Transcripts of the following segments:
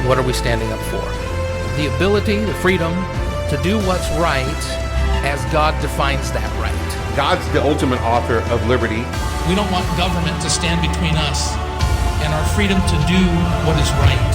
what are we standing up for? The ability, the freedom to do what's right as God defines that right. God's the ultimate author of liberty. We don't want government to stand between us and our freedom to do what is right.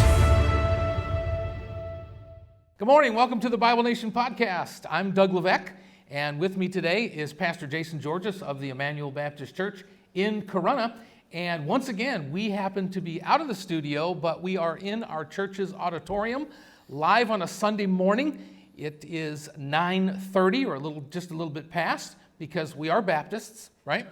Good morning. Welcome to the Bible Nation podcast. I'm Doug Levesque, and with me today is Pastor Jason Georges of the Emmanuel Baptist Church in Corunna. And once again, we happen to be out of the studio, but we are in our church's auditorium live on a Sunday morning. It is 9:30 or just a little bit past, because we are Baptists, right?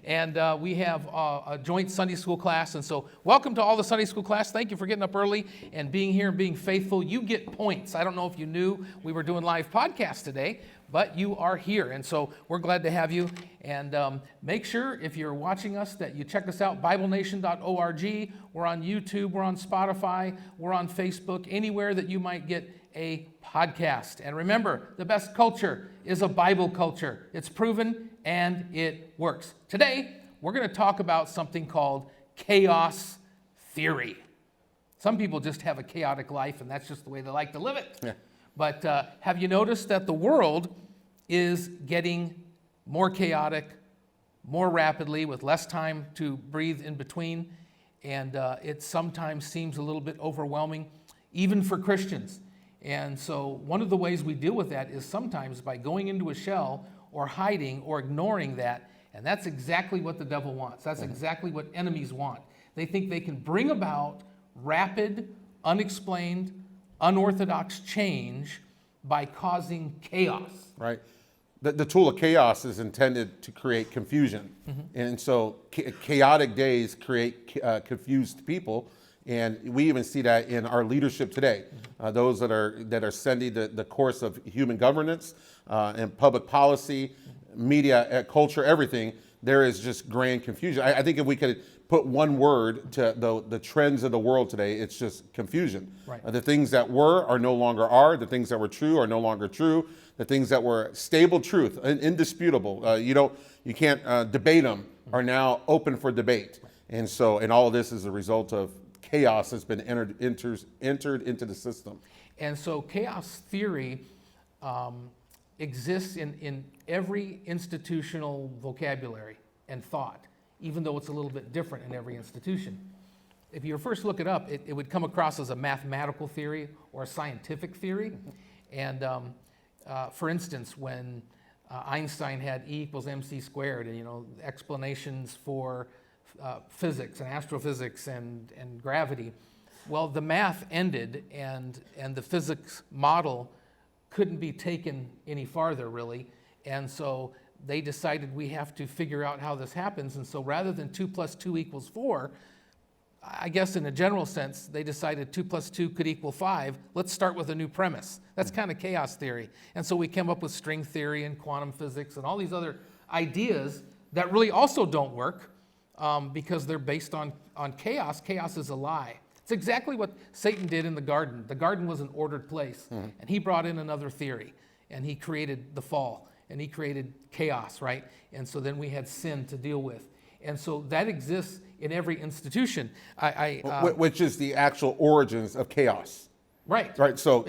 And we have a joint Sunday school class. And so welcome to all the Sunday school class. Thank you for getting up early and being here and being faithful. You get points. I don't know if you knew we were doing live podcasts today, but you are here. And so we're glad to have you. And make sure, if you're watching us, that you check us out, BibleNation.org. We're on YouTube. We're on Spotify. We're on Facebook. Anywhere that you might get a podcast. And remember, the best culture is a Bible culture. It's proven and it works. Today, we're going to talk about something called chaos theory. Some people just have a chaotic life, and that's just the way they like to live it. Yeah. But have you noticed that the world is getting more chaotic, more rapidly, with less time to breathe in between? And it sometimes seems a little bit overwhelming, even for Christians. And so one of the ways we deal with that is sometimes by going into a shell or hiding or ignoring that. And that's exactly what the devil wants. That's exactly what enemies want. They think they can bring about rapid, unexplained, unorthodox change by causing chaos. Right. The tool of chaos is intended to create confusion. Mm-hmm. And so chaotic days create confused people. And we even see that in our leadership today. Those that are sending the course of human governance and public policy, media, culture, everything, there is just grand confusion. I think if we could put one word to the trends of the world today, it's just confusion. Right. The things that were are no longer are. The things that were true are no longer true. The things that were stable truth, indisputable, you can't debate them, are now open for debate. And all of this is a result of chaos has been entered into the system. And so chaos theory exists in every institutional vocabulary and thought, even though it's a little bit different in every institution. If you first look it up, it would come across as a mathematical theory or a scientific theory. And for instance, when Einstein had E equals mc squared, and explanations for physics and astrophysics and gravity, well, the math ended, and the physics model couldn't be taken any farther, really. And so they decided we have to figure out how this happens. And so rather than 2 + 2 = 4, I guess in a general sense, they decided 2 + 2 could equal 5. Let's start with a new premise. That's kind of chaos theory. And so we came up with string theory and quantum physics and all these other ideas that really also don't work because they're based on chaos. Chaos is a lie. It's exactly what Satan did in the garden. The garden was an ordered place, and he brought in another theory, and he created the fall, and he created chaos, right? And so then we had sin to deal with. And so that exists in every institution. Which is the actual origins of chaos. Right. Right. So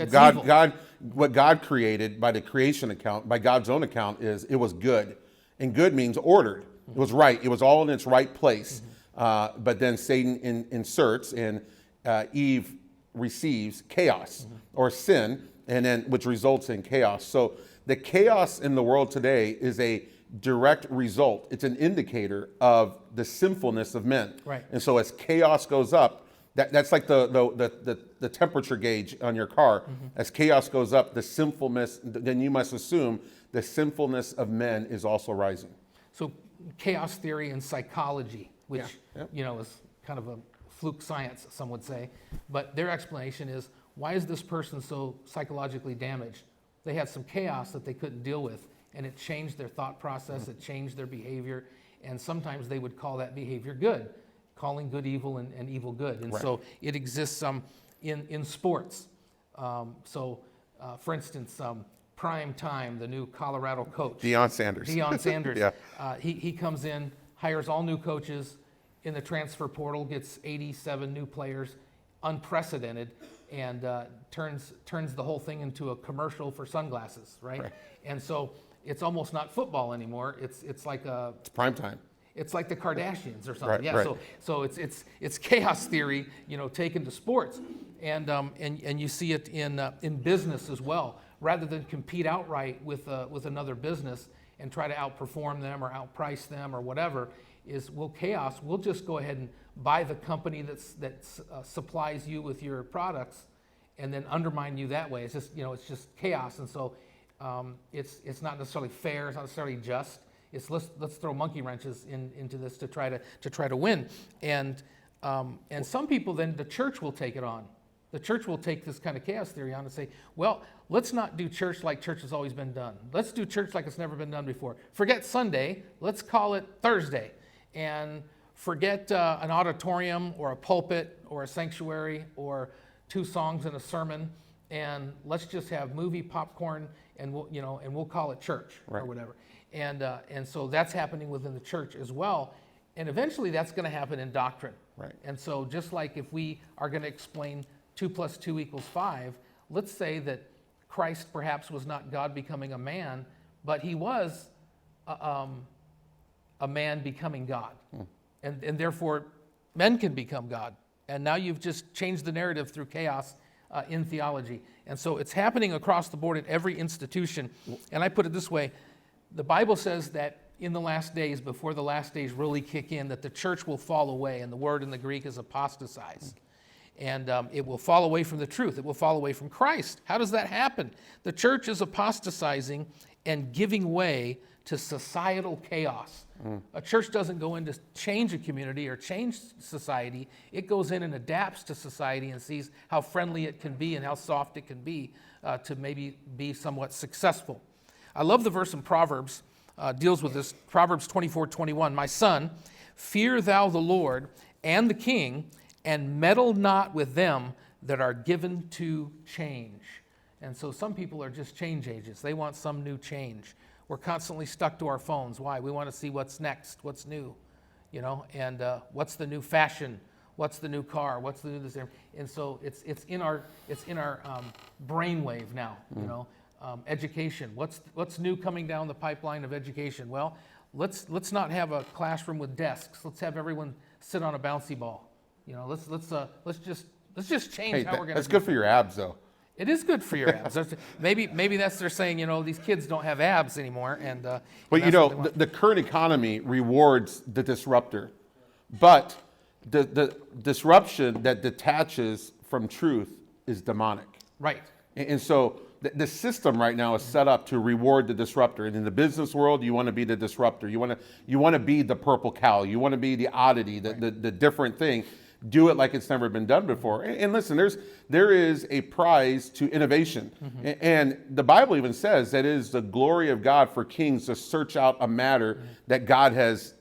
what God created by the creation account, by God's own account, is it was good. And good means ordered. It was right. It was all in its right place. But then Satan inserts, and Eve receives chaos or sin, and then which results in chaos. So the chaos in the world today is a direct result. It's an indicator of the sinfulness of men. Right. And so as chaos goes up, that's like the temperature gauge on your car. As chaos goes up, the sinfulness, then you must assume the sinfulness of men is also rising. So chaos theory and psychology, which is kind of a fluke science, some would say, but their explanation is, why is this person so psychologically damaged? They had some chaos that they couldn't deal with, and it changed their thought process, it changed their behavior, and sometimes they would call that behavior good, calling good evil and evil good. And so it exists in sports. For instance, Prime Time, the new Colorado coach. Deion Sanders. He comes in, hires all new coaches, in the transfer portal, gets 87 new players, unprecedented and turns the whole thing into a commercial for sunglasses, right? And so it's almost not football anymore. It's like It's prime time. it's like the Kardashians or something. Right, Yeah. right. So it's chaos theory, taken to sports, and you see it in business as well. Rather than compete outright with another business and try to outperform them or outprice them or whatever, chaos. We'll just go ahead and buy the company that supplies you with your products, and then undermine you that way. It's just chaos, and so it's not necessarily fair. It's not necessarily just. It's let's throw monkey wrenches into this to try to win, and some people, then the church will take it on. The church will take this kind of chaos theory on and say, well, let's not do church like church has always been done. Let's do church like it's never been done before. Forget Sunday. Let's call it Thursday, and forget an auditorium or a pulpit or a sanctuary or 2 songs and a sermon, and let's just have movie popcorn, and we'll call it church or whatever. And so that's happening within the church as well. And eventually that's going to happen in doctrine. Right. And so just like if we are going to explain 2 + 2 = 5, let's say that Christ perhaps was not God becoming a man, but he was a man becoming God. And therefore men can become God. And now you've just changed the narrative through chaos in theology. And so it's happening across the board at every institution. And I put it this way. The Bible says that in the last days, before the last days really kick in, that the church will fall away, and the word in the Greek is apostatize. And it will fall away from the truth. It will fall away from Christ. How does that happen? The church is apostatizing and giving way to societal chaos. A church doesn't go in to change a community or change society. It goes in and adapts to society and sees how friendly it can be and how soft it can be to maybe be somewhat successful. I love the verse in Proverbs, deals with this. Proverbs 24:21. My son, fear thou the Lord and the king, and meddle not with them that are given to change. And so some people are just change agents. They want some new change. We're constantly stuck to our phones. Why? We want to see what's next, what's new, and what's the new fashion, what's the new car, what's the new this. And so it's in our brainwave now. Education. What's new coming down the pipeline of education? Well, let's not have a classroom with desks. Let's have everyone sit on a bouncy ball. Let's just change how we're going to. That's good for your abs, though. It is good for your abs. Maybe that's they're saying, these kids don't have abs anymore. But the current economy rewards the disruptor, but the disruption that detaches from truth is demonic. Right. And so the system right now is set up to reward the disruptor. And in the business world, you want to be the disruptor. You want to be the purple cow. You want to be the oddity, the different thing. Do it like it's never been done before. And listen, there is a prize to innovation. And the Bible even says that it is the glory of God for kings to search out a matter that God has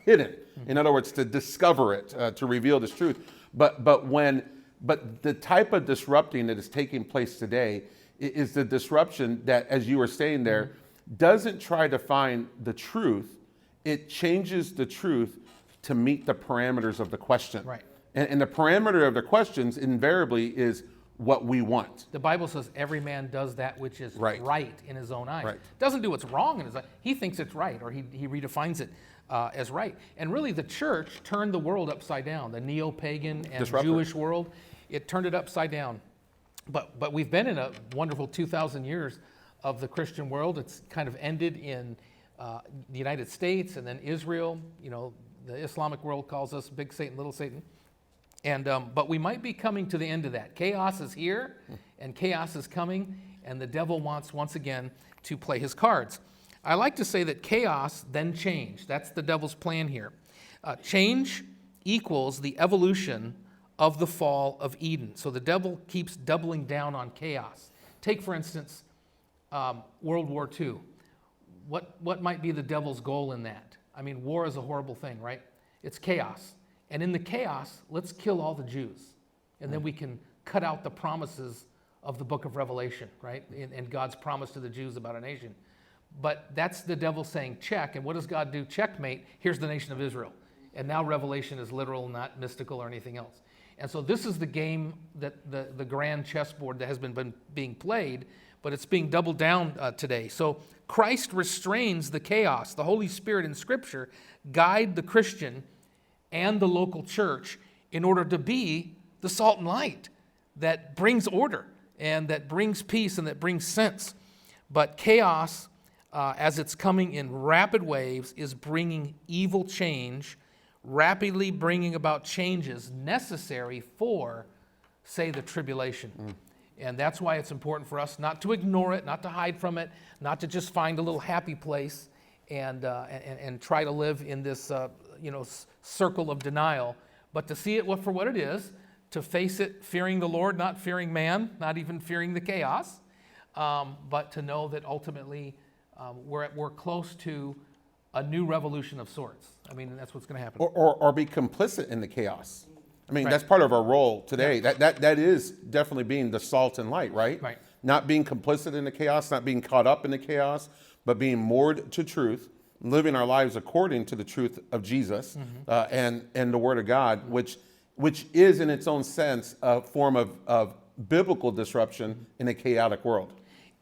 hidden. In other words, to discover it, to reveal this truth. But the type of disrupting that is taking place today is the disruption that, as you were saying there, doesn't try to find the truth. It changes the truth to meet the parameters of the question. Right. And the parameter of the questions invariably is what we want. The Bible says every man does that which is right in his own eyes. Right. Doesn't do what's wrong in his eyes. He thinks it's right, or he redefines it as right. And really the church turned the world upside down. The neo-pagan and Jewish world, it turned it upside down. But we've been in a wonderful 2,000 years of the Christian world. It's kind of ended in the United States and then Israel. The Islamic world calls us Big Satan, Little Satan. And but we might be coming to the end of that. Chaos is here, and chaos is coming, and the devil wants, once again, to play his cards. I like to say that chaos, then change. That's the devil's plan here. Change equals the evolution of the fall of Eden. So the devil keeps doubling down on chaos. Take, for instance, World War II. What might be the devil's goal in that? I mean, war is a horrible thing, right? It's chaos. And in the chaos, let's kill all the Jews. And then we can cut out the promises of the book of Revelation, right? And God's promise to the Jews about a nation. But that's the devil saying check. And what does God do? Checkmate. Here's the nation of Israel. And now Revelation is literal, not mystical or anything else. And so this is the game that the grand chessboard that has been being played, but it's being doubled down today. So Christ restrains the chaos. The Holy Spirit in Scripture guide the Christian and the local church in order to be the salt and light that brings order and that brings peace and that brings sense. But chaos, as it's coming in rapid waves, is bringing evil change, rapidly bringing about changes necessary for, say, the tribulation. And that's why it's important for us not to ignore it, not to hide from it, not to just find a little happy place and try to live in this circle of denial, but to see it for what it is, to face it fearing the Lord, not fearing man, not even fearing the chaos, but to know that ultimately we're close to a new revolution of sorts. I mean, that's what's going to happen. Or be complicit in the chaos. I mean, Right. that's part of our role today. Yeah. That is definitely being the salt and light, right? Right. Not being complicit in the chaos, not being caught up in the chaos, but being moored to truth, living our lives according to the truth of Jesus and the Word of God, which is in its own sense a form of biblical disruption in a chaotic world.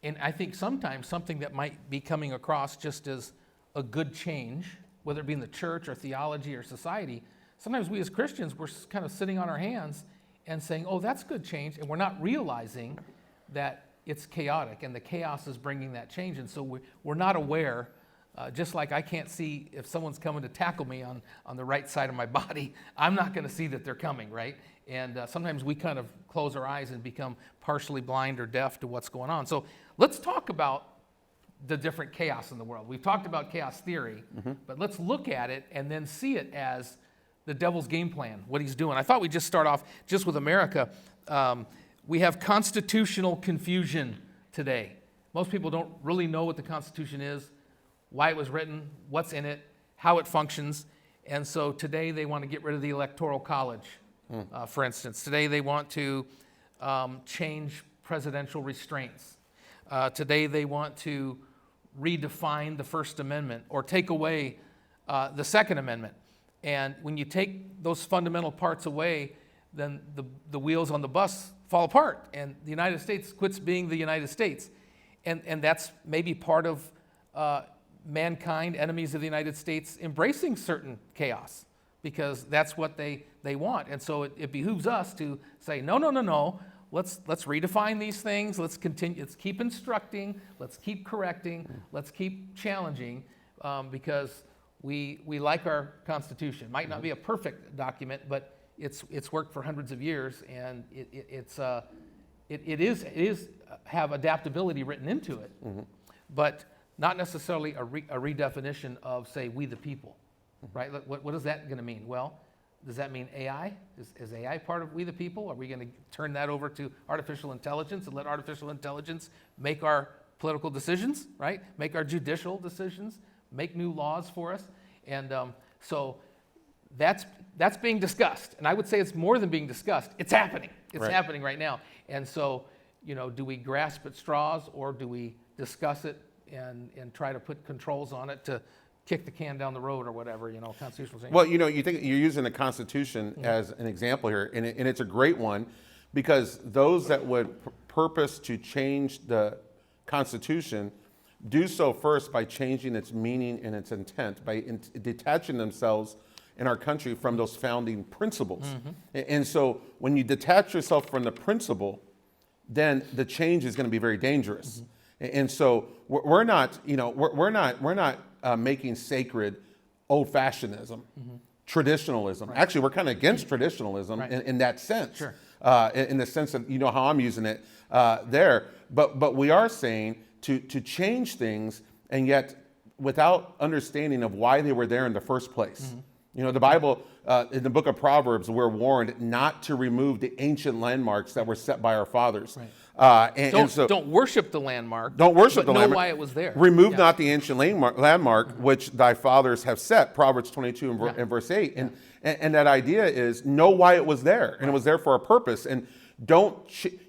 And I think sometimes something that might be coming across just as a good change, whether it be in the church or theology or society, sometimes we as Christians, we're kind of sitting on our hands and saying, oh, that's good change, and we're not realizing that it's chaotic, and the chaos is bringing that change, and so we're not aware, just like I can't see if someone's coming to tackle me on the right side of my body, I'm not going to see that they're coming, right? And sometimes we kind of close our eyes and become partially blind or deaf to what's going on. So let's talk about the different chaos in the world. We've talked about chaos theory, but let's look at it and then see it as the devil's game plan, what he's doing. I thought we'd just start off just with America. We have constitutional confusion today. Most people don't really know what the Constitution is, why it was written, what's in it, how it functions. And so today they want to get rid of the Electoral College, for instance. Today they want to change presidential restraints. Today they want to redefine the First Amendment or take away the Second Amendment. And when you take those fundamental parts away, then the wheels on the bus fall apart, and the United States quits being the United States. And that's maybe part of mankind, enemies of the United States, embracing certain chaos, because that's what they want. And so it behooves us to say, no. Let's redefine these things. Let's continue. Let's keep instructing. Let's keep correcting. Let's keep challenging, because we like our Constitution. Might not be a perfect document, but it's worked for hundreds of years, and it is have adaptability written into it, but not necessarily a redefinition of, say, we the people, right? What is that going to mean? Well, does that mean AI? Is AI part of we the people? Are we going to turn that over to artificial intelligence and let artificial intelligence make our political decisions, right? Make our judicial decisions, make new laws for us? And so that's being discussed. And I would say it's more than being discussed. It's happening. It's happening right now. And so, do we grasp at straws, or do we discuss it and try to put controls on it to kick the can down the road or whatever, constitutional change? Well, you think you're using the Constitution as an example here, and it's a great one, because those that would purpose to change the Constitution do so first by changing its meaning and its intent, by detaching themselves in our country from those founding principles. And so when you detach yourself from the principle, then the change is going to be very dangerous. And so we're not making sacred old-fashionism, traditionalism. Actually, we're kind of against traditionalism in that sense. Sure. In the sense of, how I'm using it there. But we are saying to change things, and yet without understanding of why they were there in the first place. The Bible, in the book of Proverbs, we're warned not to remove the ancient landmarks that were set by our fathers. Don't worship the landmark. Don't worship the landmark. Know why it was there. Remove not the ancient landmark which thy fathers have set. Proverbs 22 and verse 8. And that idea is know why it was there, and it was there for a purpose. And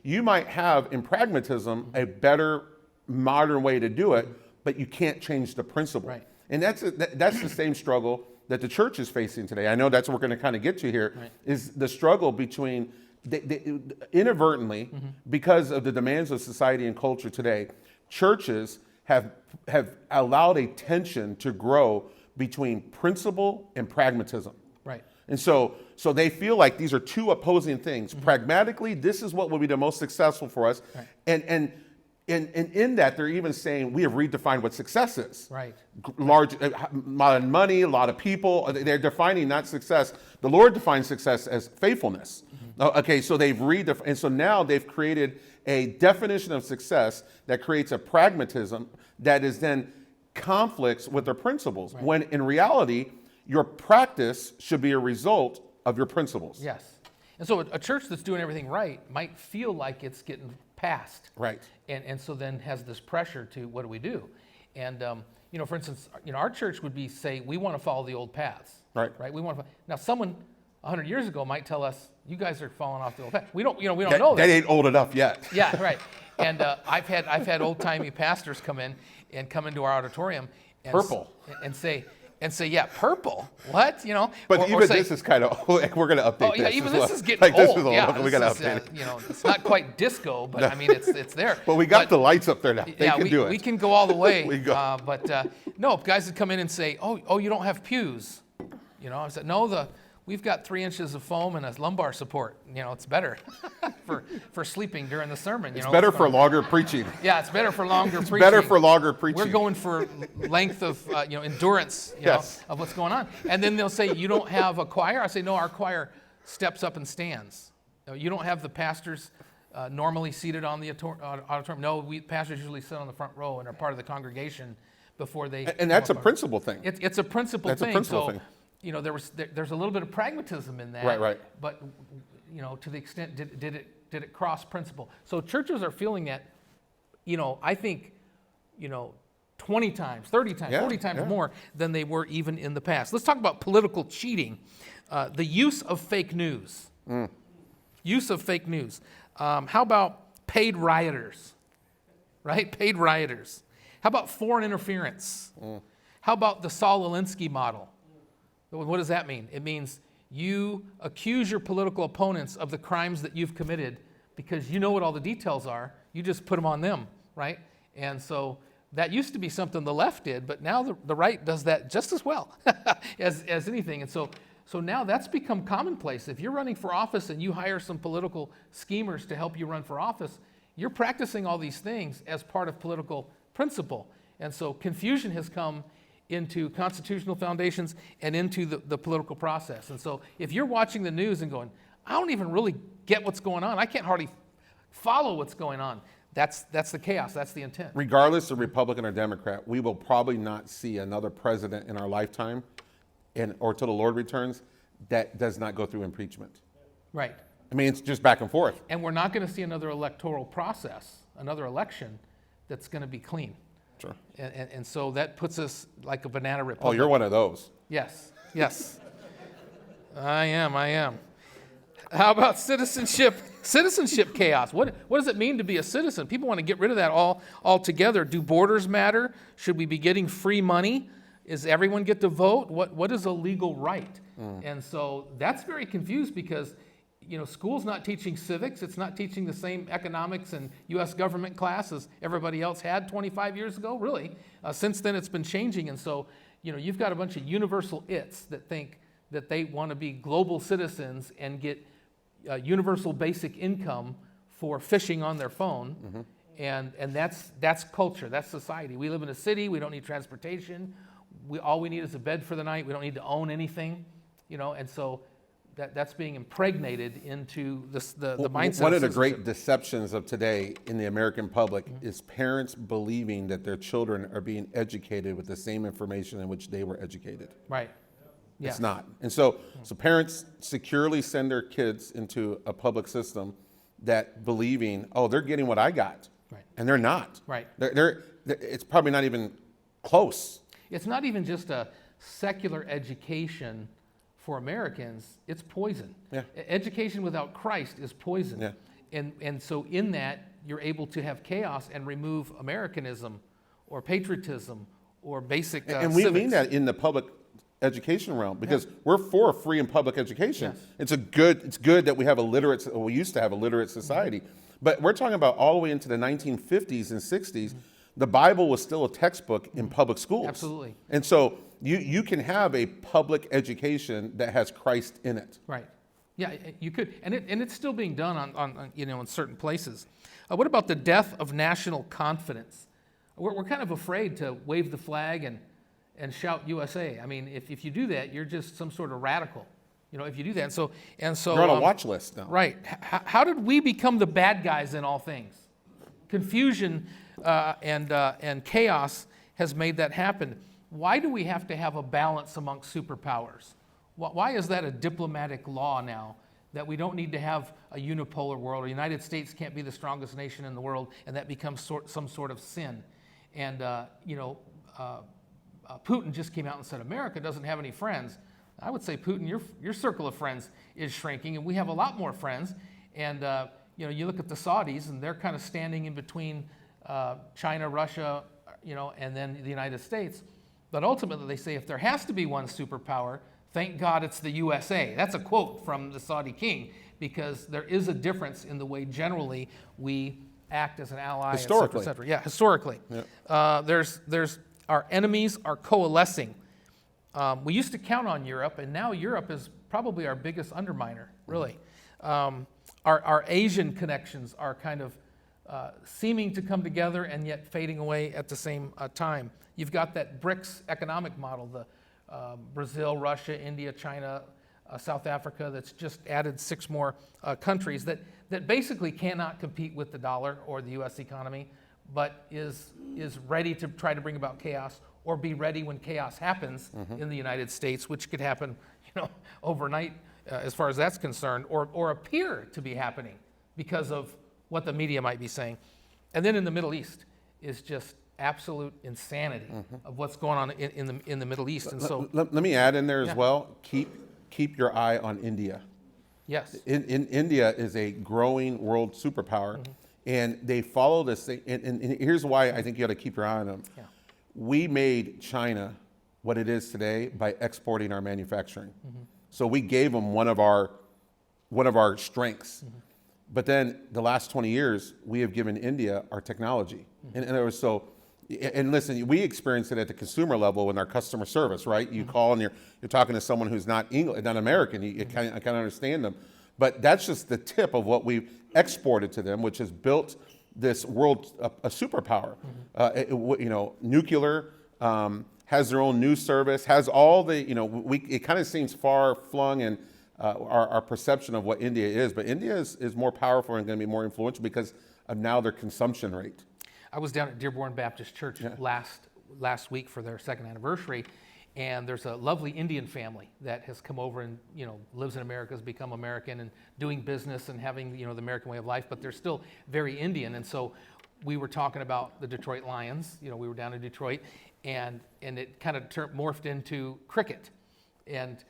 you might have in pragmatism a better modern way to do it, but you can't change the principle. And that's the same struggle that the church is facing today, I know that's what we're going to kind of get to here, is the struggle between, inadvertently, because of the demands of society and culture today, churches have allowed a tension to grow between principle and pragmatism. Right. And so they feel like these are two opposing things. Pragmatically, this is what will be the most successful for us. Right. And in that, they're even saying we have redefined what success is. Right. Large amount of money, a lot of people. They're defining not success. The Lord defines success as faithfulness. Okay, so they've redefined, and so now they've created a definition of success that creates a pragmatism that is then conflicts with their principles. Right. When in reality, your practice should be a result of your principles. Yes. And so a church that's doing everything right might feel like it's getting passed. Right. And so then has this pressure to, what do we do? And, for instance, our church would say, we want to follow the old paths. Right. Right. We want to. Now, someone 100 years ago might tell us, you guys are falling off the old path. We don't know that. That ain't old enough yet. Yeah, right. And I've had old-timey pastors come into our auditorium and Purple. And say, yeah, purple. What? But even this is kind of, we're going to update this. Oh, yeah, even this is getting old. This is old. Yeah, We got to update it. It's not quite disco, but I mean, it's there. But we got the lights up there now. They can do it. We can go all the way. We go. No, guys would come in and say, oh, you don't have pews. I said, no, we've got 3 inches of foam and a lumbar support. It's better for sleeping during the sermon. It's better for longer preaching. Yeah, it's better for longer preaching. Better for longer preaching. We're going for length of, endurance, Yes. of what's going on. And then they'll say, you don't have a choir? I say, no, our choir steps up and stands. You don't have the pastors normally seated on the auditorium. No, pastors usually sit on the front row and are part of the congregation before they. And that's a principle thing. It's a principle thing. That's a principle thing. There's a little bit of pragmatism in that. Right. But to the extent did it cross principle? So churches are feeling that. I think 20 times, 30 times, 40 times more than they were even in the past. Let's talk about political cheating. The use of fake news. Use of fake news. How about paid rioters? Right? Paid rioters. How about foreign interference? How about the Saul Alinsky model? What does that mean? It means you accuse your political opponents of the crimes that you've committed because you know what all the details are. You just put them on them, right? And so that used to be something the left did, but now the right does that just as well as anything. And so now that's become commonplace. If you're running for office and you hire some political schemers to help you run for office, you're practicing all these things as part of political principle. And so confusion has come into constitutional foundations and into the political process. And so if you're watching the news and going, I don't even really get what's going on, I can't hardly follow what's going on, that's the chaos, that's the intent. Regardless of Republican or Democrat, we will probably not see another president in our lifetime or till the Lord returns that does not go through impeachment. Right. I mean, it's just back and forth. And we're not going to see another electoral process, another election that's going to be clean. Sure. And so that puts us like a banana republic. Oh, you're one of those. Yes. I am. How about citizenship chaos? What does it mean to be a citizen? People want to get rid of that altogether. Do borders matter? Should we be getting free money? Is everyone get to vote? What is a legal right? And so that's very confused because school's not teaching civics. It's not teaching the same economics and U.S. government class as everybody else had 25 years ago, really. Since then, it's been changing. And so, you've got a bunch of universal its that think that they want to be global citizens and get universal basic income for fishing on their phone. And that's culture. That's society. We live in a city. We don't need transportation. All we need is a bed for the night. We don't need to own anything, and so that's being impregnated into the mindset. One of the great deceptions of today in the American public is parents believing that their children are being educated with the same information in which they were educated. Right. Yes. It's not. And so parents securely send their kids into a public system that believing, they're getting what I got. Right. And they're not. Right. It's probably not even close. It's not even just a secular education for Americans, it's poison. Yeah. Education without Christ is poison. Yeah. And so in that, you're able to have chaos and remove Americanism or patriotism or basic And we civics. mean that in the public education realm, because we're for free and public education. Yes. It's good that we have we used to have a literate society, but we're talking about all the way into the 1950s and 60s. The Bible was still a textbook in public schools. Absolutely. And so you can have a public education that has Christ in it. Right. Yeah, you could, and it's still being done on in certain places. What about the death of national confidence? We're kind of afraid to wave the flag and shout USA. I mean, if you do that, you're just some sort of radical. If you do that, and so You're on a watch list now. Right. How did we become the bad guys in all things? Confusion and chaos has made that happen. Why do we have to have a balance amongst superpowers? Why is that a diplomatic law now, that we don't need to have a unipolar world, or the United States can't be the strongest nation in the world, and that becomes some sort of sin? And, Putin just came out and said, America doesn't have any friends. I would say, Putin, your circle of friends is shrinking, and we have a lot more friends. And, you look at the Saudis, and they're kind of standing in between China, Russia, and then the United States. But ultimately, they say if there has to be one superpower, thank God it's the USA. That's a quote from the Saudi king, because there is a difference in the way generally we act as an ally, historically. et cetera, et cetera. Yeah, historically. Yeah. There's our enemies are coalescing. We used to count on Europe, and now Europe is probably our biggest underminer, really. Our Asian connections are kind of seeming to come together and yet fading away at the same time. You've got that BRICS economic model, the Brazil, Russia, India, China, South Africa, that's just added 6 more countries that basically cannot compete with the dollar or the U.S. economy, but is ready to try to bring about chaos, or be ready when chaos happens in the United States, which could happen, overnight as far as that's concerned, or appear to be happening because of what the media might be saying. And then in the Middle East is just absolute insanity of what's going on in the Middle East. And so let me add in there as well. Keep your eye on India. Yes. In India is a growing world superpower, and they follow this thing. And here's why I think you got to keep your eye on them. Yeah. We made China what it is today by exporting our manufacturing. So we gave them one of our strengths. But then the last 20 years, we have given India our technology. And listen, we experience it at the consumer level in our customer service, right? You call and you're talking to someone who's not English, not American. I kind of understand them, but that's just the tip of what we've exported to them, which has built this world a superpower. Nuclear, has their own news service, has all the it kind of seems far flung in our perception of what India is, but India is more powerful and going to be more influential because of now their consumption rate. I was down at Dearborn Baptist Church last week for their 2nd anniversary, and there's a lovely Indian family that has come over and lives in America, has become American and doing business and having the American way of life, but they're still very Indian. And so we were talking about the Detroit Lions. We were down in Detroit, and it kind of morphed into cricket, and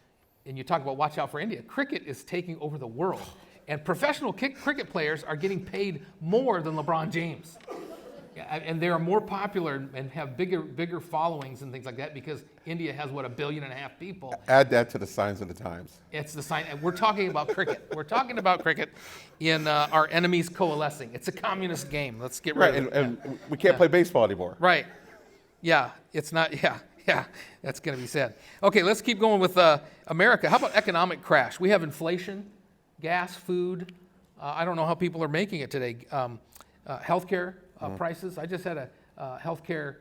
you talk about watch out for India. Cricket is taking over the world, and professional cricket players are getting paid more than LeBron James. And they are more popular and have bigger followings and things like that because India has, 1.5 billion people. Add that to the signs of the times. It's the sign. We're talking about cricket. We're talking about cricket in our enemies coalescing. It's a communist game. Let's get rid of it. And we can't play baseball anymore. Right. Yeah. It's not. Yeah. That's going to be sad. Okay, let's keep going with America. How about economic crash? We have inflation, gas, food. I don't know how people are making it today. Healthcare. Prices. I just had a healthcare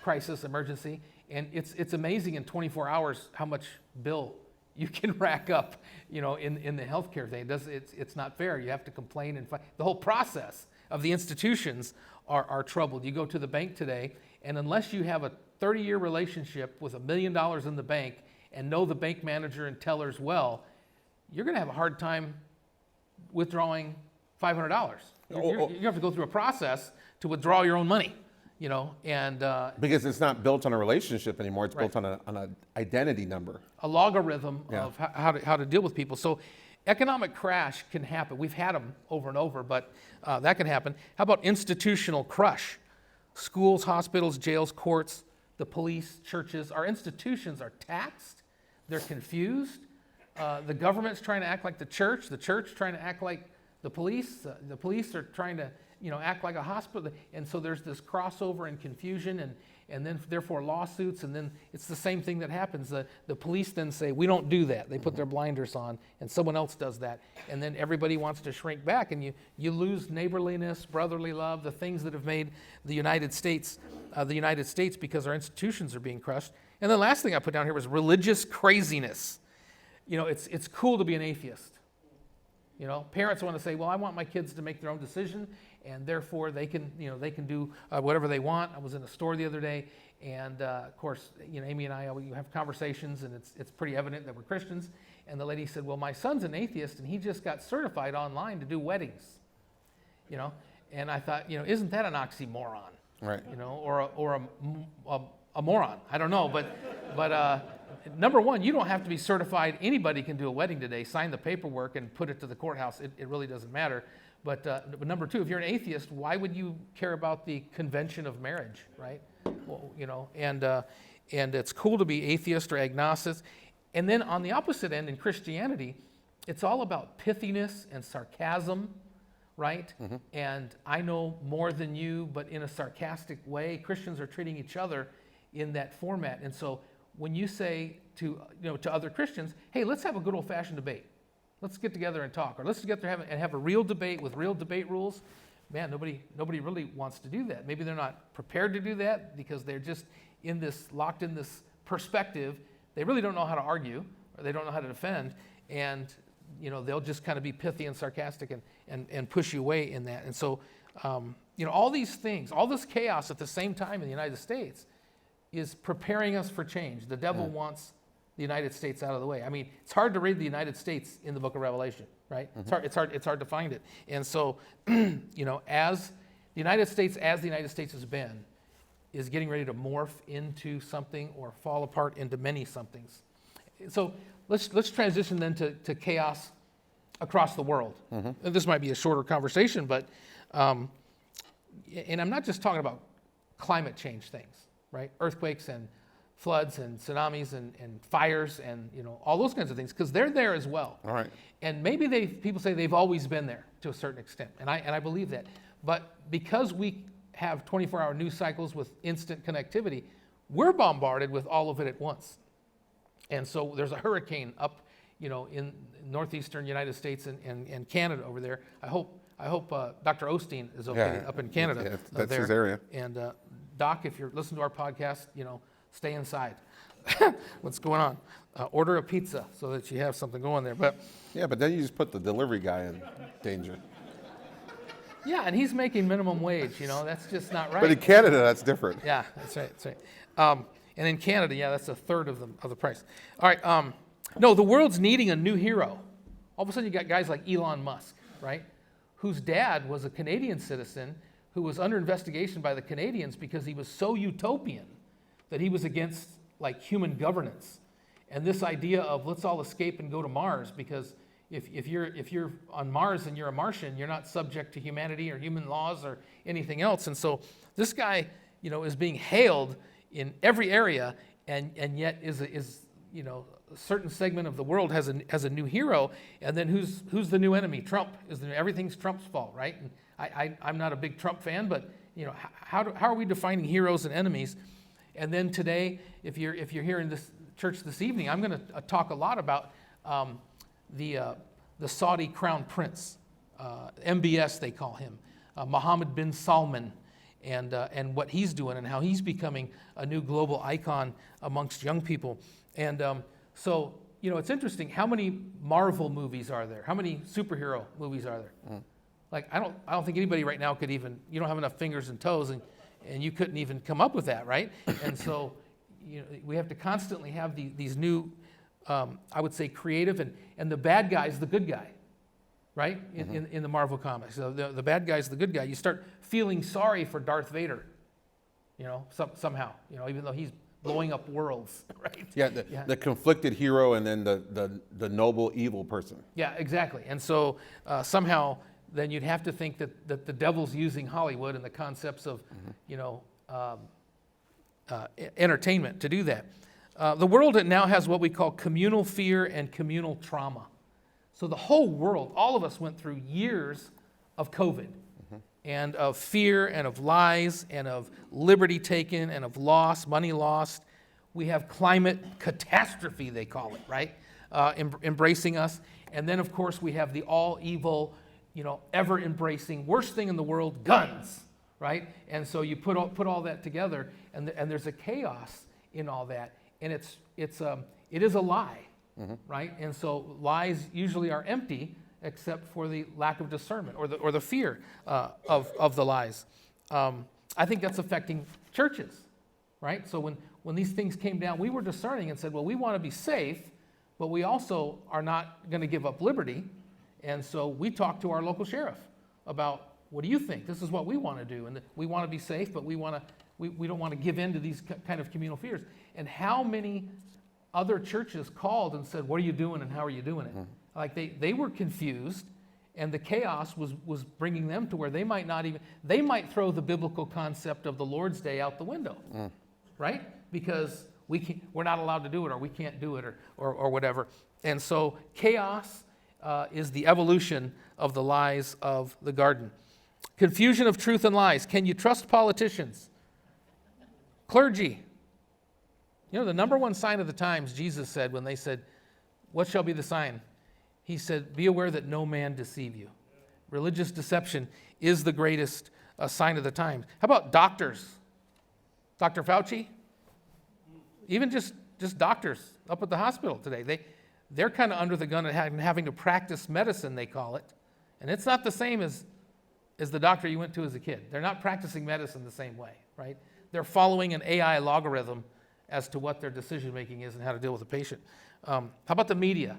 crisis emergency, and it's amazing in 24 hours how much bill you can rack up, in the healthcare thing. It's not fair. You have to complain and fight. The whole process of the institutions are troubled. You go to the bank today, and unless you have a 30-year relationship with $1 million in the bank and know the bank manager and tellers well, you're going to have a hard time withdrawing $500. You have to go through a process to withdraw your own money, and because it's not built on a relationship anymore. It's built on an identity number, a logarithm of how to deal with people. So, economic crash can happen. We've had them over and over, but that can happen. How about institutional crush? Schools, hospitals, jails, courts, the police, churches, our institutions are taxed. They're confused. The government's trying to act like the church trying to act like the police are trying to, act like a hospital. And so there's this crossover and confusion and then therefore lawsuits. And then it's the same thing that happens. The police then say, we don't do that. They put their blinders on and someone else does that. And then everybody wants to shrink back and you lose neighborliness, brotherly love, the things that have made the United States because our institutions are being crushed. And the last thing I put down here was religious craziness. It's cool to be an atheist. Parents want to say, well, I want my kids to make their own decision, and therefore they can do whatever they want. I was in a store the other day, and of course, Amy and I have conversations, and it's pretty evident that we're Christians. And the lady said, well, my son's an atheist, and he just got certified online to do weddings. And I thought, isn't that an oxymoron? Right. Or a moron. I don't know, but number one, you don't have to be certified. Anybody can do a wedding today, sign the paperwork and put it to the courthouse. It really doesn't matter. But number two, if you're an atheist, why would you care about the convention of marriage, right? Well, and it's cool to be atheist or agnostic. And then on the opposite end in Christianity, it's all about pithiness and sarcasm, right? Mm-hmm. And I know more than you, but in a sarcastic way. Christians are treating each other in that format. And so when you say to other Christians, hey, let's have a good old-fashioned debate. Let's get together and talk, or let's get together and have a real debate with real debate rules. Man, nobody really wants to do that. Maybe they're not prepared to do that because they're just locked in this perspective. They really don't know how to argue, or they don't know how to defend, and they'll just kind of be pithy and sarcastic and push you away in that. And so all these things, all this chaos at the same time in the United States is preparing us for change. The devil wants the United States out of the way. I mean, it's hard to read the United States in the book of Revelation, right? Mm-hmm. It's hard to find it. And so, as the United States has been, is getting ready to morph into something or fall apart into many somethings. So let's transition then to chaos across the world. Mm-hmm. This might be a shorter conversation, but and I'm not just talking about climate change things, right? Earthquakes and floods and tsunamis and fires and all those kinds of things, because they're there as well. All right. And maybe people say they've always been there to a certain extent, and I believe that. But because we have 24-hour news cycles with instant connectivity, we're bombarded with all of it at once. And so there's a hurricane up, in northeastern United States and Canada over there. I hope Dr. Osteen is okay up in Canada. Yeah, that's there. his area. And Doc, if you're listening to our podcast, stay inside. What's going on? Order a pizza so that you have something going there. But then you just put the delivery guy in danger. Yeah, and he's making minimum wage. That's just not right. But in Canada, that's different. Yeah, that's right. And in Canada, that's a third of the price. All right. No, the world's needing a new hero. All of a sudden, you got guys like Elon Musk, right? Whose dad was a Canadian citizen who was under investigation by the Canadians because he was so utopian that he was against human governance. And this idea of let's all escape and go to Mars, because if you're on Mars and you're a Martian, you're not subject to humanity or human laws or anything else. And so this guy, is being hailed in every area, and yet is a certain segment of the world has a new hero. And then who's the new enemy? Trump everything's Trump's fault, right? And I'm not a big Trump fan, but how are we defining heroes and enemies? And then today, if you're here in this church this evening, I'm going to talk a lot about the Saudi crown prince, MBS they call him, Mohammed bin Salman, and what he's doing and how he's becoming a new global icon amongst young people. And so it's interesting. How many Marvel movies are there? How many superhero movies are there? I don't think anybody right now could even. You don't have enough fingers and toes, and you couldn't even come up with that, right? And so, we have to constantly have these new, I would say, creative, and the bad guy's the good guy, right? In the Marvel comics, so the bad guy's the good guy. You start feeling sorry for Darth Vader, somehow, even though he's blowing up worlds, right? Yeah, the conflicted hero, and then the noble evil person. Yeah, exactly. And so somehow, then you'd have to think that the devil's using Hollywood and the concepts of, entertainment to do that. The world now has what we call communal fear and communal trauma. So the whole world, all of us went through years of COVID and of fear and of lies and of liberty taken and of loss, money lost. We have climate catastrophe, they call it, right? Embracing us. And then, of course, we have the all evil, ever embracing, worst thing in the world, guns, right? And so you put all that together, and there's a chaos in all that. And it is a lie, right? And so lies usually are empty, except for the lack of discernment or the fear of the lies. I think that's affecting churches, right? So when these things came down, we were discerning and said, well, we want to be safe, but we also are not going to give up liberty. And so we talked to our local sheriff about, what do you think? This is what we want to do. And we want to be safe, but we don't want to give in to these kind of communal fears. And how many other churches called and said, what are you doing and how are you doing it? Like they were confused, and the chaos was bringing them to where they might throw the biblical concept of the Lord's Day out the window, right? Because we're not allowed to do it, or we can't do it, or whatever. And so chaos is the evolution of the lies of the garden. Confusion of truth and lies. Can you trust politicians? Clergy. The number one sign of the times, Jesus said, when they said, what shall be the sign? He said, be aware that no man deceive you. Religious deception is the greatest sign of the times. How about doctors? Dr. Fauci? Even just doctors up at the hospital today. They're kind of under the gun of having to practice medicine, they call it. And it's not the same as the doctor you went to as a kid. They're not practicing medicine the same way, right? They're following an AI logarithm as to what their decision-making is and how to deal with a patient. How about the media?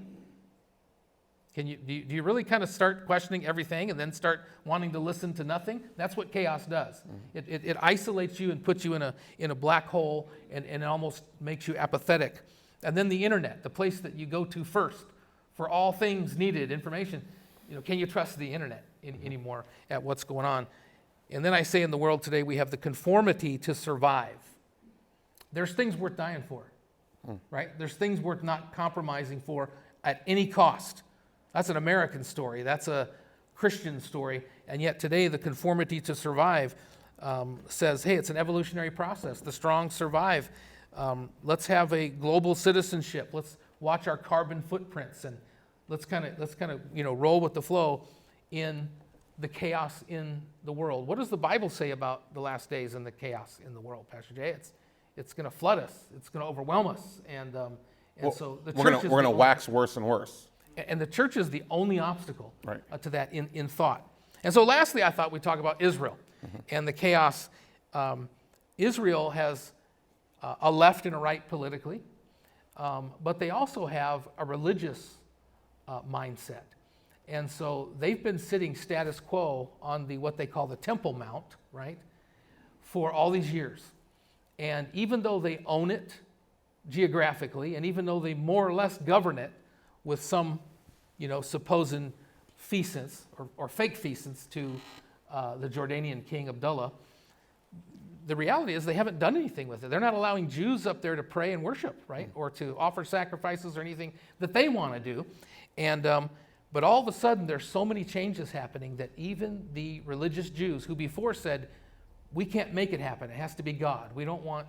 Do you really kind of start questioning everything and then start wanting to listen to nothing? That's what chaos does. It isolates you and puts you in a black hole and it almost makes you apathetic. And then the internet, the place that you go to first for all things needed, information. Can you trust the internet anymore at what's going on? And then I say in the world today we have the conformity to survive. There's things worth dying for, right? There's things worth not compromising for at any cost. That's an American story. That's a Christian story. And yet today the conformity to survive says, hey, it's an evolutionary process. The strong survive. Let's have a global citizenship. Let's watch our carbon footprints, and let's kind of roll with the flow in the chaos in the world. What does the Bible say about the last days and the chaos in the world, Pastor Jay? It's going to flood us. It's going to overwhelm us, and so the church we're going to wax worse and worse. And the church is the only obstacle to that in thought. And so lastly, I thought we'd talk about Israel and the chaos. Israel has a left and a right politically, but they also have a religious mindset. And so they've been sitting status quo on what they call the Temple Mount, right, for all these years. And even though they own it geographically, and even though they more or less govern it with some, supposed feasance or fake feasance to the Jordanian king Abdullah, the reality is they haven't done anything with it. They're not allowing Jews up there to pray and worship, right, or to offer sacrifices or anything that they want to do. And but all of a sudden, there's so many changes happening that even the religious Jews who before said, we can't make it happen, it has to be God. We don't want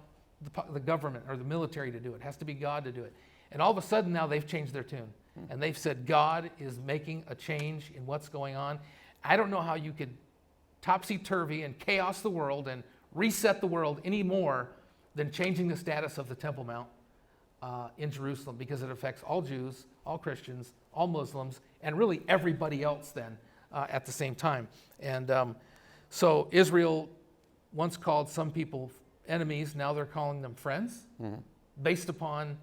the government or the military to do it. It has to be God to do it. And all of a sudden now they've changed their tune. And they've said God is making a change in what's going on. I don't know how you could topsy-turvy and chaos the world and reset the world any more than changing the status of the Temple Mount in Jerusalem, because it affects all Jews, all Christians, all Muslims, and really everybody else then at the same time. And so Israel once called some people enemies, now they're calling them friends, based upon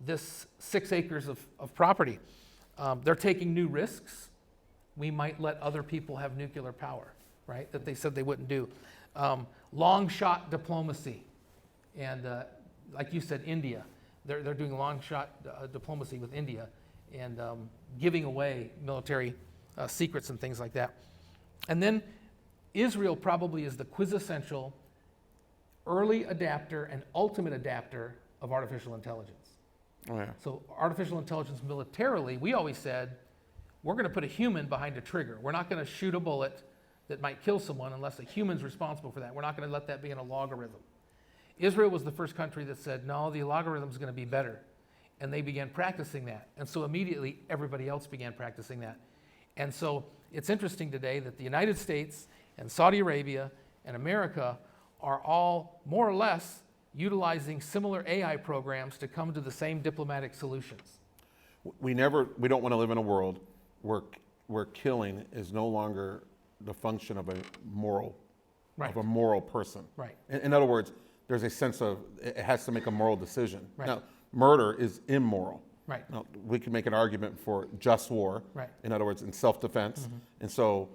this 6 acres of property. They're taking new risks. We might let other people have nuclear power, right, that they said they wouldn't do. Long shot diplomacy. And like you said, India. They're doing long shot diplomacy with India and giving away military secrets and things like that. And then Israel probably is the quintessential early adapter and ultimate adapter of artificial intelligence. Oh, yeah. So artificial intelligence militarily, we always said, we're going to put a human behind a trigger. We're not going to shoot a bullet that might kill someone unless a human's responsible for that. We're not going to let that be in a logarithm. Israel was the first country that said, no, the logarithm is going to be better. And they began practicing that. And so immediately everybody else began practicing that. And so it's interesting today that the United States and Saudi Arabia and America are all more or less utilizing similar AI programs to come to the same diplomatic solutions. We don't want to live in a world where killing is no longer the function of a moral person. Right. In other words, there's a sense of it has to make a moral decision. Right. Now, murder is immoral. Right. Now, we can make an argument for just war. Right. In other words, in self-defense, and so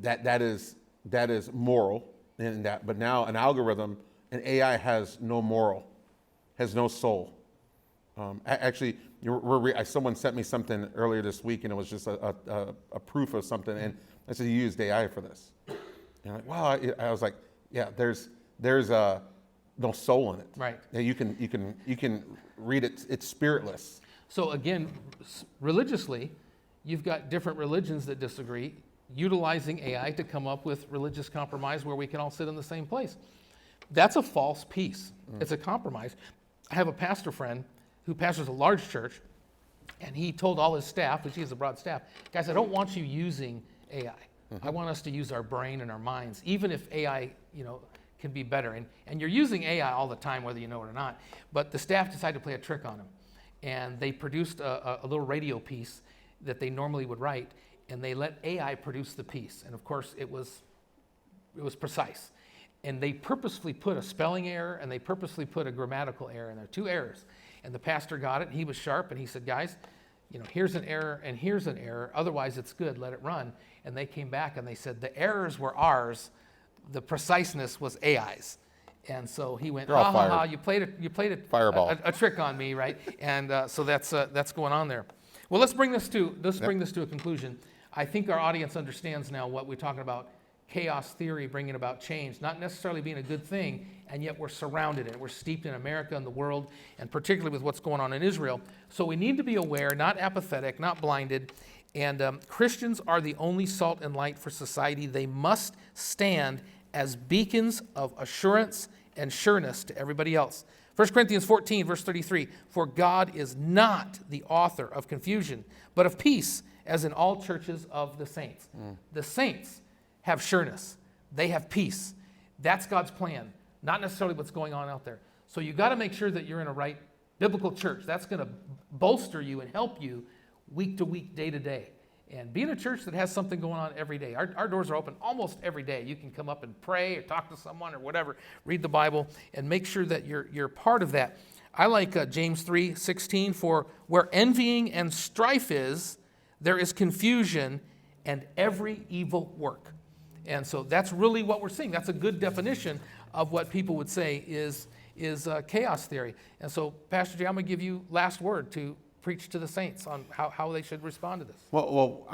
that is moral in that. But now an algorithm, an AI has no moral, has no soul. Actually, someone sent me something earlier this week, and it was just a proof of something, and I said, "You used AI for this." And I'm like, "Wow!" I was like, "Yeah, there's no soul in it. Right. Yeah, you can read it. It's spiritless." So again, religiously, you've got different religions that disagree, utilizing AI to come up with religious compromise where we can all sit in the same place. That's a false peace. It's a compromise. I have a pastor friend who pastors a large church, and he told all his staff, which he has a broad staff, guys, I don't want you using AI. I want us to use our brain and our minds, even if AI, can be better. And you're using AI all the time, whether you know it or not. But the staff decided to play a trick on him. And they produced a little radio piece that they normally would write, and they let AI produce the piece. And of course, it was precise. And they purposefully put a spelling error and they purposely put a grammatical error in there, 2 errors. And the pastor got it, and he was sharp, and he said, guys, here's an error and here's an error. Otherwise, it's good. Let it run. And they came back and they said the errors were ours. The preciseness was AI's. And so he went, ha ha ha, you played a trick on me, right? And so that's going on there. Well, let's bring this to a conclusion. I think our audience understands now what we're talking about. Chaos theory bringing about change, not necessarily being a good thing, and yet we're surrounded in it. We're steeped in America and the world, and particularly with what's going on in Israel. So we need to be aware, not apathetic, not blinded. And Christians are the only salt and light for society. They must stand as beacons of assurance and sureness to everybody else. 1 Corinthians 14, verse 33, for God is not the author of confusion, but of peace, as in all churches of the saints. The saints have sureness. They have peace. That's God's plan, not necessarily what's going on out there. So you got to make sure that you're in a right biblical church. That's going to bolster you and help you week to week, day to day. And be in a church that has something going on every day. Our doors are open almost every day. You can come up and pray or talk to someone or whatever, read the Bible, and make sure that you're part of that. I like James 3:16, for where envying and strife is, there is confusion and every evil work. And so that's really what we're seeing. That's a good definition of what people would say is chaos theory. And so, Pastor Jay, I'm going to give you last word to preach to the saints on how they should respond to this. Well,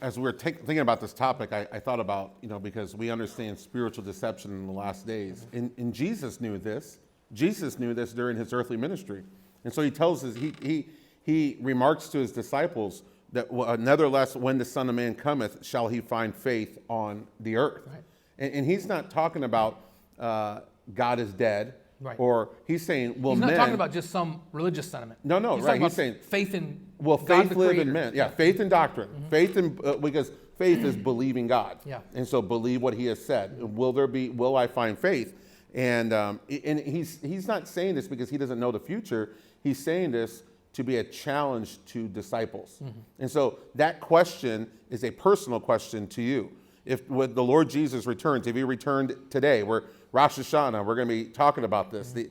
as we were thinking about this topic, I thought about, because we understand spiritual deception in the last days. And Jesus knew this. Jesus knew this during his earthly ministry. And so he tells us, he remarks to his disciples that nevertheless, when the Son of Man cometh, shall he find faith on the earth. Right. And he's not talking about God is dead. Right. Or he's saying, well, he's not talking about just some religious sentiment. No, he's right. He's saying faith in faith live in men. Yeah, faith in doctrine. Faith in because faith is believing God. Yeah. And so believe what he has said. Will I find faith? And he's not saying this because he doesn't know the future. He's saying this to be a challenge to disciples. And so that question is a personal question to you. If when the Lord Jesus returns, if he returned today, we're Rosh Hashanah, we're going to be talking about this, the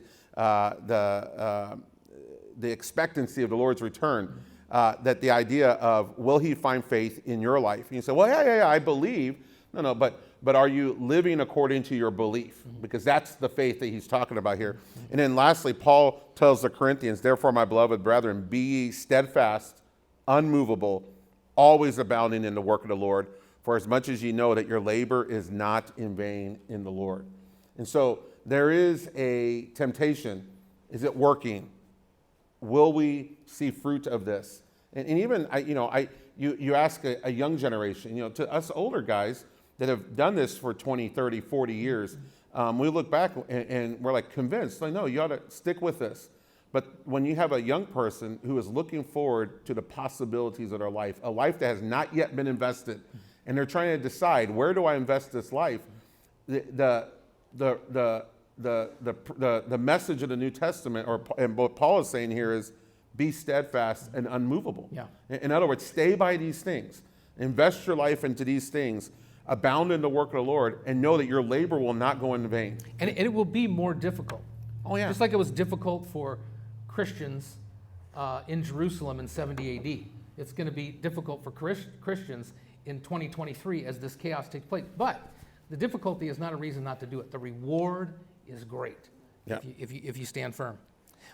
expectancy of the Lord's return, that the idea of will he find faith in your life? And you say, well, yeah, I believe. No, but are you living according to your belief? Because that's the faith that he's talking about here. And then lastly, Paul tells the Corinthians, therefore, my beloved brethren, be ye steadfast, unmovable, always abounding in the work of the Lord, for as much as ye know that your labor is not in vain in the Lord. And so there is a temptation. Is it working? Will we see fruit of this? And even, you ask a young generation, to us older guys that have done this for 20, 30, 40 years, we look back and we're like convinced, like, no, you ought to stick with this. But when you have a young person who is looking forward to the possibilities of their life, a life that has not yet been invested, and they're trying to decide, where do I invest this life? The message of the New Testament, and what Paul is saying here, is be steadfast and unmovable. Yeah. In other words, stay by these things. Invest your life into these things. Abound in the work of the Lord, and know that your labor will not go in vain. And it will be more difficult. Oh, yeah. Just like it was difficult for Christians in Jerusalem in 70 AD. It's going to be difficult for Christians in 2023 as this chaos takes place. But the difficulty is not a reason not to do it. The reward is great if you stand firm.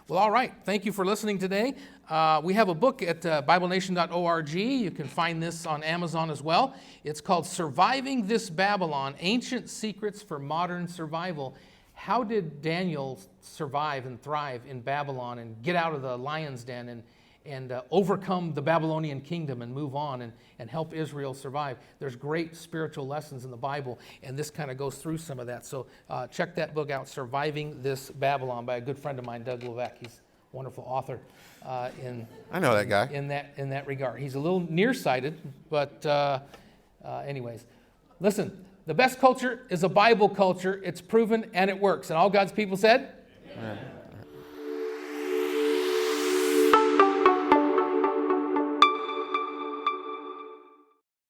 Well, all right. Thank you for listening today. We have a book at BibleNation.org. You can find this on Amazon as well. It's called Surviving This Babylon, Ancient Secrets for Modern Survival. How did Daniel survive and thrive in Babylon and get out of the lion's den and overcome the Babylonian kingdom and move on and help Israel survive? There's great spiritual lessons in the Bible, and this kind of goes through some of that. So check that book out, Surviving This Babylon, by a good friend of mine, Doug Levesque. He's a wonderful author. I know that guy. In that regard. He's a little nearsighted, but anyways. Listen, the best culture is a Bible culture. It's proven and it works. And all God's people said? Amen.